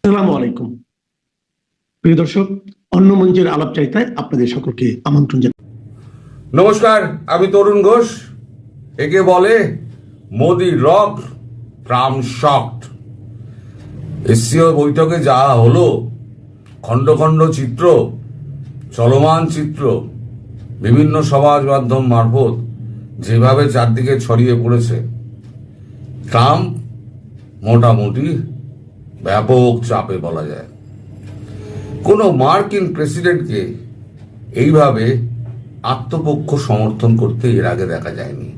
আসসালামু আলাইকুম প্রিয় দর্শক, অন্য মঞ্চের আলাপচারিতায় আপনাদের সকলকে আমন্ত্রণ জানাই। নমস্কার, আমি তরুণ ঘোষ। একে বলে Modi rock, Trump shocked. SCO বৈঠকে যা হলো, খণ্ড খণ্ড চিত্র, চলমান চিত্র বিভিন্ন সমাজ মাধ্যম মারফত যেভাবে চারদিকে ছড়িয়ে পড়েছে, ট্রাম্প মোটামুটি ব্যাপক চাপে বলা যায়। কোনো মার্কিন প্রেসিডেন্টকে এইভাবে আত্মপক্ষ সমর্থন করতে এর আগে দেখা যায়নি।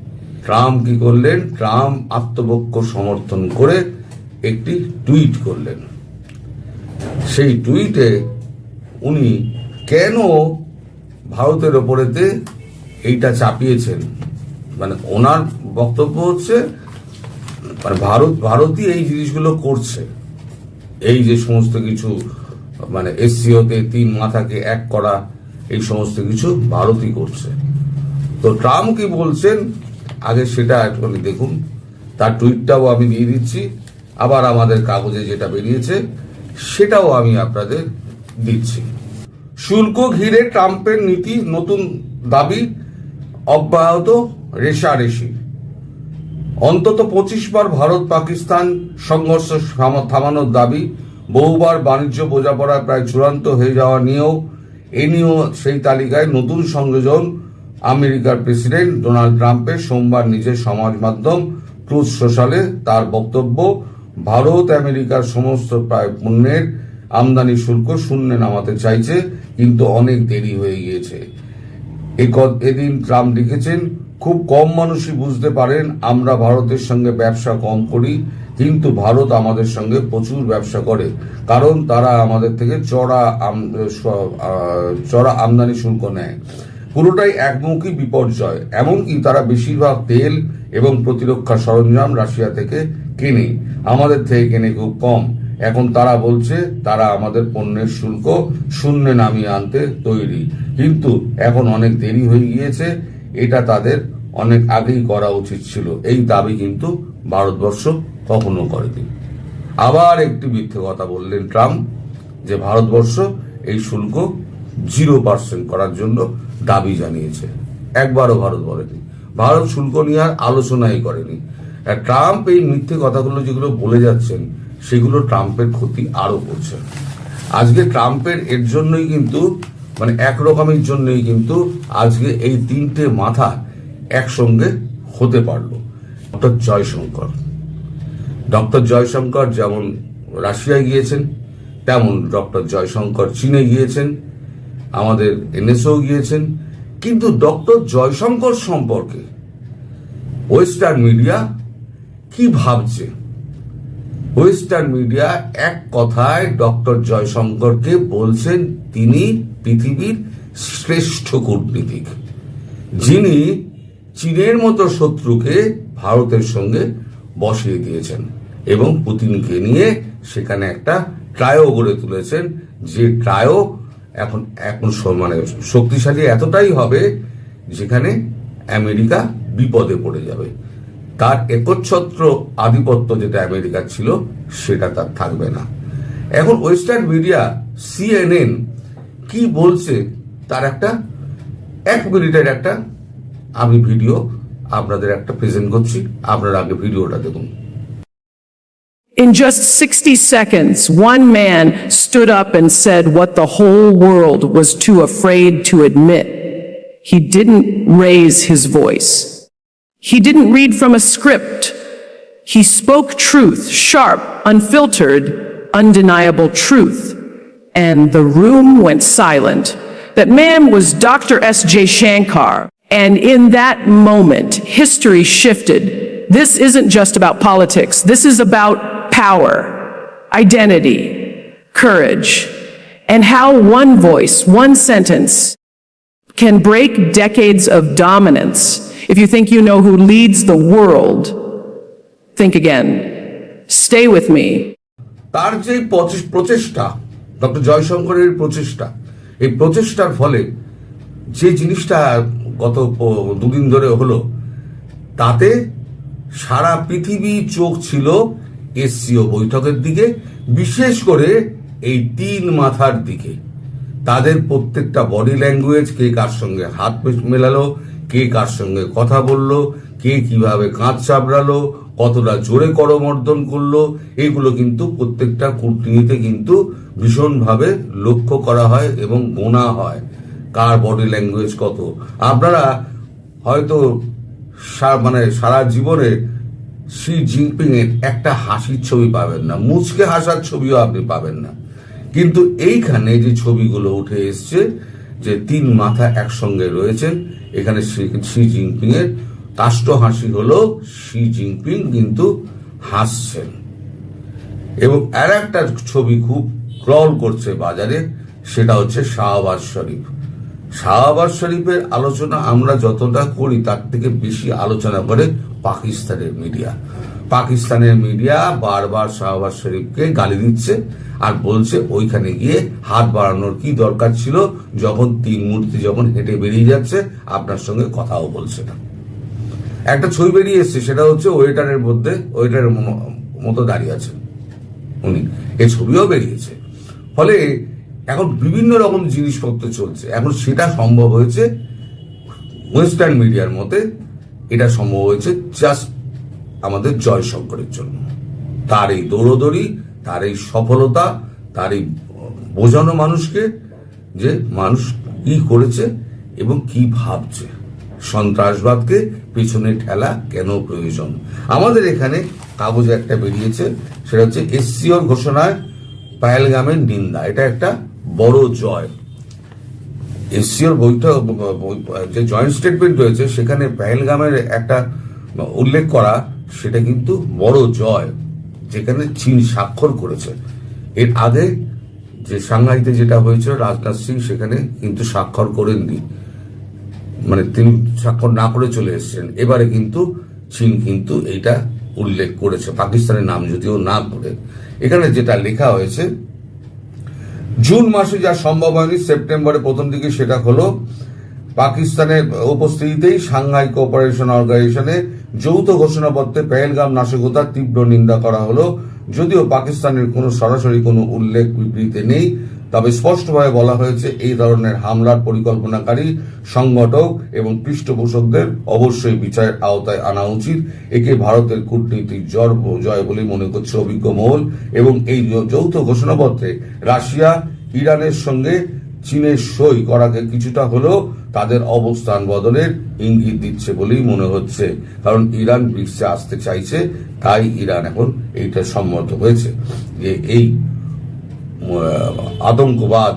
ট্রাম্প কি করলেন? ট্রাম্প আত্মপক্ষ সমর্থন করে একটি টুইট করলেন। সেই টুইটে উনি কেন ভারতের ওপরেতে এইটা চাপিয়েছেন, মানে ওনার বক্তব্য হচ্ছে মানে ভারতই এই জিনিসগুলো করছে, এই যে সমস্ত কিছু মানে এসসিওতে 3 মাথাকে এক করা, এই সমস্ত কিছু ভারতই করছে। তো ট্রাম্প কি বলছেন আগে সেটা একটুখানি দেখুন। তার টুইটটাও আমি দিয়ে দিচ্ছি, আবার আমাদের কাগজে যেটা বেরিয়েছে সেটাও আমি আপনাদের দিচ্ছি। শুল্ক ঘিরে ট্রাম্পের নীতি, নতুন দাবি অব্যাহত রেষারেষি। অন্তত 25 বার ভারত পাকিস্তান সংঘর্ষ থামানোর দাবি, বহুবার বাণিজ্য বোঝাপড়া প্রায় চূড়ান্ত হয়ে যাওয়া নিয়েও সেই তালিকায় নতুন সংযোজন আমেরিকার প্রেসিডেন্ট ডোনাল্ড ট্রাম্পের। সোমবার নিজের সমাজ মাধ্যম ট্রুথ সোশ্যালে তার বক্তব্য, ভারত আমেরিকার সমস্ত প্রায় পণ্যের আমদানি শুল্ক শূন্যে নামাতে চাইছে, কিন্তু অনেক দেরি হয়ে গিয়েছে। এদিন ট্রাম্প লিখেছেন, খুব কম মানুষই বুঝতে পারেন আমরা ভারতের সঙ্গে ব্যবসা কম করি, কিন্তু ভারত আমাদের সঙ্গে প্রচুর ব্যবসা করে, কারণ তারা আমাদের থেকে চড়া আমদানি শুল্ক নেয়। পুরোটাই একমুখী বিপর্যয়। এমনকি তারা বেশিরভাগ তেল এবং প্রতিরক্ষা সরঞ্জাম রাশিয়া থেকে কেনে, আমাদের থেকে কেনে খুব কম। এখন তারা বলছে তারা আমাদের পণ্যের শুল্ক শূন্যে নামিয়ে আনতে তৈরি, কিন্তু এখন অনেক দেরি হয়ে গিয়েছে, এটা তাদের অনেক আগেই করা উচিত ছিল। এই দাবি কিন্তু ভারতবর্ষ কখনো করেনি। আবার একটি মিথ্যে কথা বললেন ট্রাম্প, যে ভারতবর্ষ এই শুল্ক 0% করার জন্য দাবি জানিয়েছে। একবারও ভারত বলেনি, ভারত শুল্ক নিয়ে আর আলোচনাই করেনি। ট্রাম্প এই মিথ্যে কথাগুলো যেগুলো বলে যাচ্ছেন, সেগুলো ট্রাম্পের ক্ষতি আরো করছে। আজকে ট্রাম্পের এর জন্যই কিন্তু মানে একরকমের জন্যই কিন্তু আজকে এই 3টে মাথা একসঙ্গে হতে পারলো। ডক্টর জয়শঙ্কর যেমন রাশিয়ায় গিয়েছেন, তেমন ডক্টর জয়শঙ্কর চীনে গিয়েছেন, আমাদের এনএসও গিয়েছেন। কিন্তু ডক্টর জয়শঙ্কর সম্পর্কে ওয়েস্টার্ন মিডিয়া কি ভাবছে? ওয়েস্টার্ন মিডিয়া এক কথায় ডক্টর জয়শঙ্করকে বলছেন তিনি পৃথিবীর শ্রেষ্ঠ কূটনীতিক, যিনি চীনের মতো শত্রুকে ভারতের সঙ্গে বসিয়ে দিয়েছেন এবং পুতিনকে নিয়ে সেখানে একটা ট্রায়ও গড়ে তুলেছেন, যে ট্রায়ও এখন মানে শক্তিশালী এতটাই হবে যেখানে আমেরিকা বিপদে পড়ে যাবে। তার একচ্ছত্র আধিপত্য যেটা আমেরিকার ছিল, সেটা তার থাকবে না। এখন ওয়েস্টার্ন মিডিয়া CNN কি বলছে তার একটা 1 মিনিটের একটা আমি ভিডিও আপনাদের একটা প্রেজেন্ট করছি, আপনারা আগে ভিডিওটা দেখুন। In just 60 seconds, one man stood up and said what the whole world was too afraid to admit. He didn't raise his voice. He didn't read from a script. He spoke truth, sharp, unfiltered, undeniable truth. And the room went silent. That man was Dr. S.J. Shankar. And in that moment, history shifted. This isn't just about politics. This is about power, identity, courage, and how one voice, one sentence can break decades of dominance. If you think you know who leads the world, think again. Stay with me. তার যে প্রচেষ্টা, doctor জয়শঙ্করের প্রচেষ্টা, এই প্রচেষ্টার ফলে যে জিনিসটা গত 2 দিন ধরে হলো, তাতে সারা পৃথিবী চোখ ছিল এসসিও বৈঠকের দিকে, বিশেষ করে এই তিন মাথার দিকে তাদের প্রত্যেকটা বডি ল্যাঙ্গুয়েজ, কে কার সঙ্গে হাত মেলালো, কে কার সঙ্গে কথা বললো, কে কিভাবে কাঁধ চাপড়ালো, কতটা জোরে করমর্দন করলো, এগুলো কিন্তু প্রত্যেকটা কূটনীতিতে কিন্তু ভীষণভাবে লক্ষ্য করা হয় এবং গোনা হয় কার বডি ল্যাঙ্গুয়েজ কত। আপনারা হয়তো সারা জীবনে শি জিনপিং এর একটা হাসির ছবি পাবেন না, মুচকে হাসার ছবিও আপনি পাবেন না, কিন্তু এইখানে যে ছবিগুলো উঠে এসছে যে তিন মাথা একসঙ্গে রয়েছেন, এখানে শি জিনপিং এর কাষ্ঠ হাসি হলো শি জিনপিং কিন্তু হাসছেন। এবং আর একটা ছবি খুব ক্রল করছে বাজারে, সেটা হচ্ছে শাহবাজ শরীফ। শাহবাজ শরীফের আলোচনা আমরা যতটা করি তার থেকে বেশি আলোচনা করে পাকিস্তানের মিডিয়া। পাকিস্তানের মিডিয়া বারবার শাহবাজ শরীফকে গালি দিচ্ছে আর বলছে ওইখানে গিয়ে হাত বাড়ানোর কি দরকার ছিল, যখন তিন মূর্তি যখন হেঁটে বেরিয়ে যাচ্ছে আপনার সঙ্গে কথাও বলছে না। একটা ছবি বেরিয়ে এসছে, সেটা হচ্ছে ওয়েটারের মতো দাঁড়িয়ে আছে উনি, এই ছবিও বেরিয়েছে। ফলে এখন বিভিন্ন রকম জিনিসপত্র চলছে। এখন সেটা সম্ভব হয়েছে ওয়েস্টার্ন মিডিয়ার মতে, এটা সম্ভব হয়েছে জাস্ট আমাদের জয়শঙ্করের জন্য। তার এই দৌড়দৌড়ি, তার এই সফলতা, তার এই বোঝানো মানুষকে যে মানুষ কি করেছে এবং কি ভাবছে, সন্ত্রাসবাদকে পিছনে ঠেলা কেন প্রয়োজন। আমাদের এখানে কাগজে একটা বেরিয়েছে, সেটা হচ্ছে এসসিওর ঘোষণায় পহেলগামের নিন্দা। এটা একটা বড় জয়। এসসিওর বৈঠক যে জয়েন্ট স্টেটমেন্ট রয়েছে সেখানে পহেলগামের একটা উল্লেখ করা, সেটা কিন্তু বড় জয়, যেখানে চীন স্বাক্ষর করেছে। এর আগে যে সাংহাইতে যেটা হয়েছিল, রাজনাথ সিং সেখানে কিন্তু স্বাক্ষর করেননি, মানে তিনি স্বাক্ষর না করে চলে এসেছেন। এবারে কিন্তু চীন কিন্তু এইটা উল্লেখ করেছে, পাকিস্তানের নাম যদিও না করে। এখানে যেটা লেখা হয়েছে, জুন মাসে যা সম্ভব হয়নি সেপ্টেম্বরের প্রথম দিকে সেটা হলো পাকিস্তানের উপস্থিতিতেই সাংহাই কোঅপারেশন অর্গানাইজেশনে যৌথ ঘোষণাপত্রে পহেলগাম নাশকতার তীব্র নিন্দা করা হলো। যদিও পাকিস্তানের কোনো সরাসরি কোনো উল্লেখ বিবৃতিতে নেই, তবে স্পষ্টভাবে বলা হয়েছে এই ধরনের হামলার পরিকল্পনাকারী, সংগঠক এবং পৃষ্ঠপোষকদের অবশ্যই বিচারের আওতায় আনা উচিত। একে ভারতের কূটনীতিক জয় বলে মনে করছে অভিজ্ঞ মহল। এবং এই যৌথ ঘোষণাপত্রে রাশিয়া, ইরানের সঙ্গে চীনের সই করাকে কিছুটা হলেও তাদের অবস্থান বদলের ইঙ্গিত দিচ্ছে বলেই মনে হচ্ছে। কারণ ইরান ব্রিক্সে আসতে চাইছে, তাই ইরান এখন এইটা সম্মত হয়েছে যে এই আতঙ্কবাদ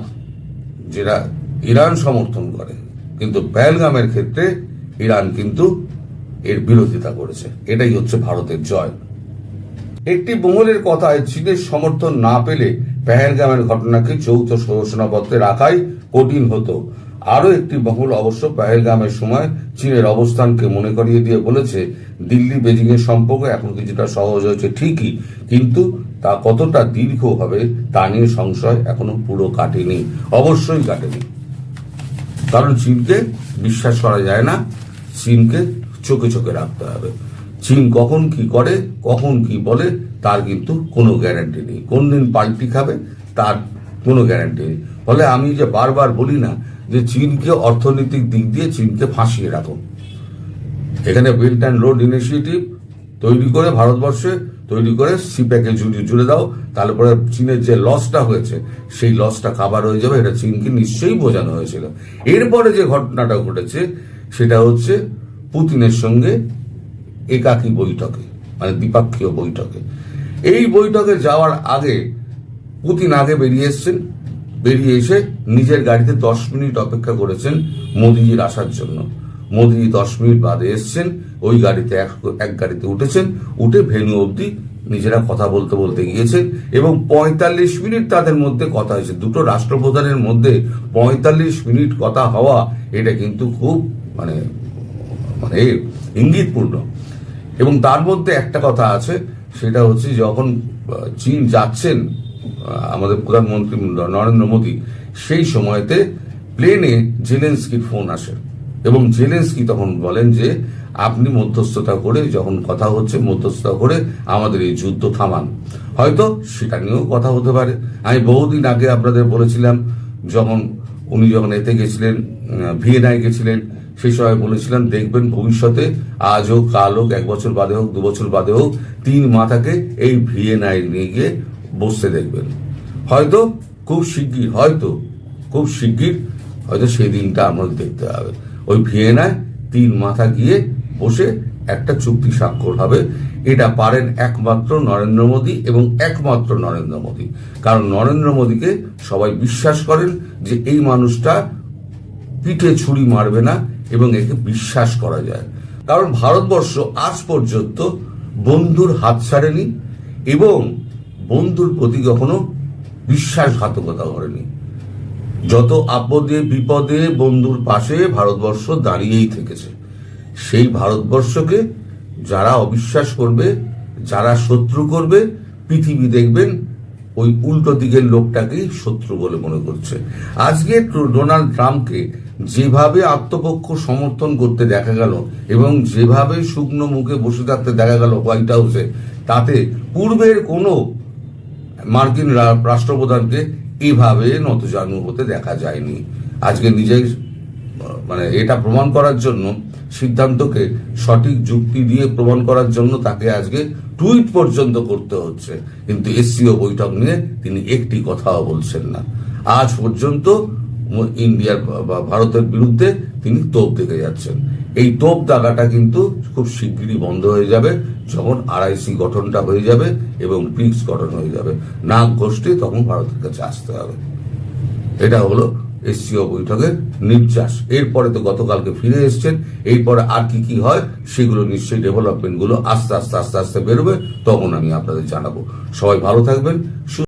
যেটা ইরান সমর্থন করে, কিন্তু পহেলগামের ক্ষেত্রে ইরান কিন্তু এর বিরোধিতা করেছে। এটাই হচ্ছে ভারতের জয়। একটি মহলের কথায় চীনের সমর্থন না পেলে পহেলগামের ঘটনাকে যৌথ ঘোষণাপত্রে রাখাই কঠিন হতো। আরো একটি মহল অবশ্য পহেলগামের সময় চীনের অবস্থানকে মনে করিয়ে দিয়ে বলেছে, দিল্লি বেজিং এর সম্পর্ক এখন কিছুটা সহজ হয়েছে ঠিকই, কিন্তু তা কতটা দীর্ঘ হবে তা নিয়ে সংশয় এখনো পুরো কাটেনি। অবশ্যই কাটেনি, কারণ চীনকে বিশ্বাস করা যায় না, চীনকে চোখে চোখে রাখতে হবে। চীন কখন কি করে, কখন কি বলে, তার কিন্তু কোনো গ্যারান্টি নেই। কোন দিন পাল্টি খাবে তার কোনো গ্যারান্টি নেই। ফলে আমি যে বারবার বলি না যে চীনকে অর্থনৈতিক দিক দিয়ে চীনকে ফাঁসিয়ে রাখুন। এখানে বেল্ট অ্যান্ড রোড ইনিশিয়েটিভ তৈরি করে ভারতবর্ষে তৈরি করে সিপ্যাকে জুড়ে দাও, তারপরে চীনের যে লসটা হয়েছে সেই লসটা কাভার হয়ে যাবে, এটা চীনকে নিশ্চয়ই বোঝানো হয়েছিল। এরপরে যে ঘটনাটা ঘটেছে সেটা হচ্ছে পুতিনের সঙ্গে একাকী বৈঠকে, মানে দ্বিপাক্ষীয় বৈঠকে। এই বৈঠকে যাওয়ার আগে পুতিন আগে বেরিয়ে এসছেন, বেরিয়ে এসে নিজের গাড়িতে 10 মিনিট অপেক্ষা করেছেন মোদিজির আসার জন্য। মোদিজি 10 মিনিট বাদে এসছেন, ওই গাড়িতে এক গাড়িতে উঠেছেন, উঠে ভেন্যু অবধি নিজেরা কথা বলতে বলতে গিয়েছেন এবং 45 মিনিট তাদের মধ্যে কথা হয়েছে। দুটো রাষ্ট্রপ্রধানের মধ্যে 45 মিনিট কথা হওয়া, এটা কিন্তু খুব মানে মানে ইঙ্গিতপূর্ণ। এবং তার মধ্যে একটা কথা আছে, সেটা হচ্ছে যখন চীন যাচ্ছেন আমাদের প্রধানমন্ত্রী নরেন্দ্র মোদী, সেই সময়তে প্লেনে জেলেনস্কির ফোন আসে এবং জেলেনস্কি তখন বলেন যে আপনি মধ্যস্থতা করে, যখন কথা হচ্ছে মধ্যস্থতা করে আমাদের এই যুদ্ধ থামান। হয়তো সেটা নিয়েও কথা হতে পারে। আমি বহুদিন আগে আপনাদের বলেছিলাম, উনি যখন এতে গেছিলেন, ভিয়েনায় গেছিলেন, সেই সময় বলেছিলাম দেখবেন ভবিষ্যতে আজ হোক কাল হোক, 1 বছর বাদে হোক 2 বছর বাদে হোক, 3 মাথাকে এই ভিয়েনায় নিয়ে গিয়ে বসতে দেখবেন। হয়তো খুব শিগগির হয়তো সেই দিনটা আমাদের দেখতে হবে। ওই ভিয়েনায় 3 মাথা গিয়ে বসে একটা চুক্তি স্বাক্ষর হবে। এটা পারেন একমাত্র নরেন্দ্র মোদী এবং একমাত্র নরেন্দ্র মোদী। কারণ নরেন্দ্র মোদীকে সবাই বিশ্বাস করেন যে এই মানুষটা পিঠে ছুরি মারবে না এবং একে বিশ্বাস করা যায়। কারণ ভারতবর্ষ আজ পর্যন্ত বন্ধুর হাত ছাড়েনি এবং বন্ধুর প্রতি কখনো বিশ্বাসঘাতকতা করেনি। যত আপদে বিপদে বন্ধুর পাশে ভারতবর্ষ দাঁড়িয়েই থেকেছে। সেই ভারতবর্ষকে যারা অবিশ্বাস করবে, যারা শত্রু করবে, পৃথিবী দেখবেন ওই উল্টো দিকের লোকটাকেই শত্রু বলে মনে করছে। আজকে ডোনাল্ড ট্রাম্পকে যেভাবে আত্মপক্ষ সমর্থন করতে দেখা গেল এবং যেভাবে শুকনো মুখে বসে থাকতে দেখা গেল হোয়াইট হাউসে, তাতে পূর্বের কোনো মার্কিন রাষ্ট্রপ্রধানকে এভাবে নতজানু হতে দেখা যায়নি। আজকে নিজেই এটা প্রমাণ করার জন্য, সিদ্ধান্তকে সঠিক যুক্তি দিয়ে প্রমাণ করার জন্য তাকে আজকে টুইট পর্যন্ত করতে হচ্ছে। কিন্তু এসসিও বৈঠক নিয়ে তিনি একটি কথাও বলছেন না। আজ পর্যন্ত ইন্ডিয়ার বা ভারতের বিরুদ্ধে তিনি তোপ দেখে যাচ্ছেন। এই তোপ দাগাটা কিন্তু খুব শিগগিরই বন্ধ হয়ে যাবে যখন RIC গঠনটা হয়ে যাবে এবং ব্রিক্স গঠন হয়ে যাবে। নাক ঘষতে তখন ভারতের কাছে আসতে হবে। এটা হলো এসসিও বৈঠকের নির্যাস। এরপরে তো গতকালকে ফিরে এসছেন। এরপরে আর কি হয় সেগুলো নিশ্চয়ই ডেভেলপমেন্ট গুলো আস্তে আস্তে বেরোবে, তখন আমি আপনাদের জানাবো। সবাই ভালো থাকবেন।